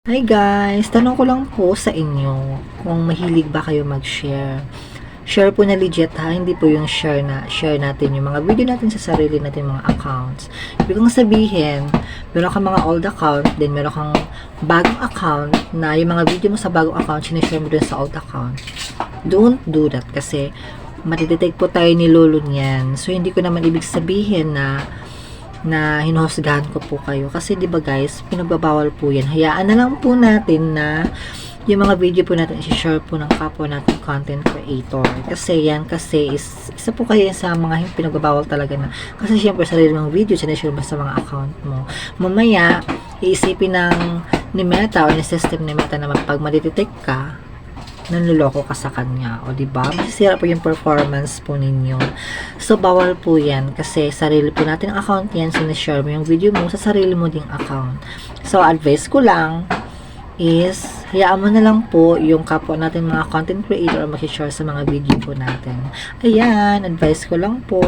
Hi guys! Tanong ko lang po sa inyo kung mahilig ba kayo mag-share. Share po na legit ha, hindi po yung share natin yung mga video natin sa sarili natin mga accounts. Ibig kong sabihin, meron kang mga old account, then meron kang bagong account na yung mga video mo sa bagong account, sinishare mo dun sa old account. Don't do that kasi matidetect po tayo ni lolo niyan. So, hindi ko naman ibig sabihin na hinuhusgahan ko po kayo. Kasi 'di ba guys, pinagbabawal po 'yan. Hayaan na lang po natin na yung mga video po natin i-share po ng kapwa natin content creator. Kasi isa po kayo sa mga pinagbabawal talaga na. Kasi syempre sarili mong video sinishare mo sa mga account mo. Mamaya iisipin ni Meta o ni system ni Meta na pag madetect ka, nanloloko ka sa kanya. O, diba? Masisira po yung performance po ninyo. So, bawal po yan. Kasi, sarili po natin ang account yan. Sinishare mo yung video mo sa sarili mo ding account. So, advice ko lang is, hayaan mo na lang po yung kapwa natin mga content creator o mag-share sa mga video po natin. Ayan, advice ko lang po.